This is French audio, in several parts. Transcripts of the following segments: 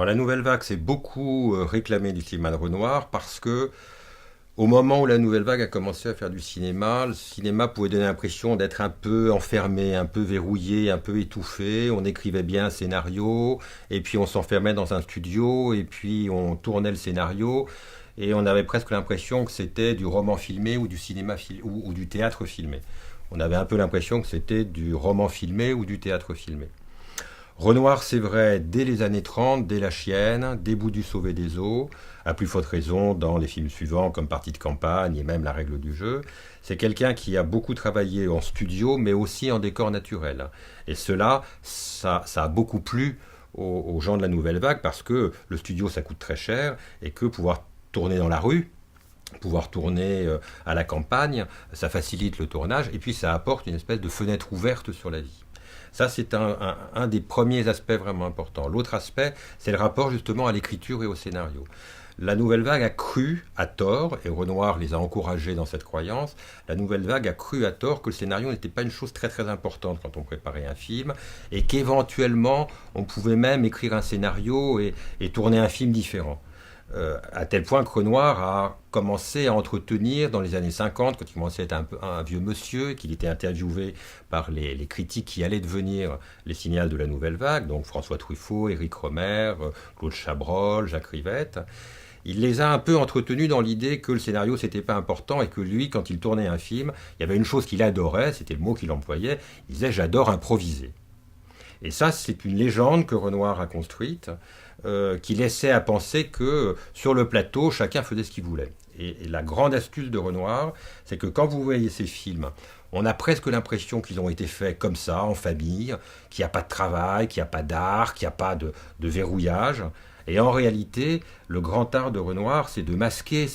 Alors la nouvelle vague s'est beaucoup réclamée du cinéma de Renoir parce que au moment où la nouvelle vague a commencé à faire du cinéma, le cinéma pouvait donner l'impression d'être un peu enfermé, un peu verrouillé, un peu étouffé. On écrivait bien un scénario, et puis on s'enfermait dans un studio, et puis on tournait le scénario, et on avait presque l'impression que c'était du roman filmé ou du ou du théâtre filmé. On avait un peu l'impression que c'était du roman filmé ou du théâtre filmé. Renoir, c'est vrai, dès les années 30, dès La Chienne, dès Boudu sauvé des eaux, à plus forte raison dans les films suivants comme Partie de campagne et même La règle du jeu. C'est quelqu'un qui a beaucoup travaillé en studio, mais aussi en décor naturel. Et cela, ça a beaucoup plu aux gens de la nouvelle vague parce que le studio, ça coûte très cher et que pouvoir tourner dans la rue, pouvoir tourner à la campagne, ça facilite le tournage et puis ça apporte une espèce de fenêtre ouverte sur la vie. Ça, c'est un des premiers aspects vraiment importants. L'autre aspect, c'est le rapport justement à l'écriture et au scénario. La nouvelle vague a cru à tort, et Renoir les a encouragés dans cette croyance, la nouvelle vague a cru à tort que le scénario n'était pas une chose très très importante quand on préparait un film, et qu'éventuellement on pouvait même écrire un scénario et tourner un film différent. À tel point que Renoir a commencé à entretenir dans les années 50, quand il commençait à être un vieux monsieur, qu'il était interviewé par les critiques qui allaient devenir les cinéastes de la nouvelle vague, donc François Truffaut, Éric Rohmer, Claude Chabrol, Jacques Rivette. Il les a un peu entretenus dans l'idée que le scénario c'était pas important et que lui, quand il tournait un film, il y avait une chose qu'il adorait, c'était le mot qu'il employait, il disait j'adore improviser. Et ça, c'est une légende que Renoir a construite, qui laissait à penser que sur le plateau, chacun faisait ce qu'il voulait. Et la grande astuce de Renoir, c'est que quand vous voyez ces films, on a presque l'impression qu'ils ont été faits comme ça, en famille, qu'il n'y a pas de travail, qu'il n'y a pas d'art, qu'il n'y a pas de verrouillage. Et en réalité, le grand art de Renoir, c'est de masquer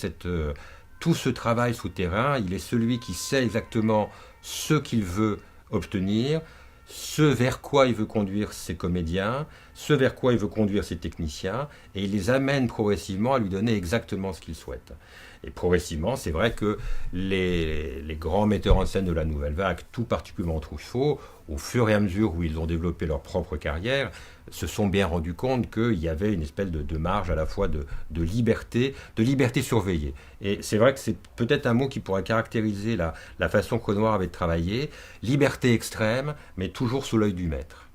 tout ce travail souterrain. Il est celui qui sait exactement ce qu'il veut obtenir, ce vers quoi il veut conduire ses comédiens, ce vers quoi il veut conduire ses techniciens, et il les amène progressivement à lui donner exactement ce qu'il souhaite. Et progressivement, c'est vrai que les grands metteurs en scène de la nouvelle vague, tout particulièrement Truffaut, au fur et à mesure où ils ont développé leur propre carrière, se sont bien rendus compte qu'il y avait une espèce de marge à la fois de liberté surveillée. Et c'est vrai que c'est peut-être un mot qui pourrait caractériser la façon que Renoir avait de travailler, liberté extrême, mais toujours sous l'œil du maître.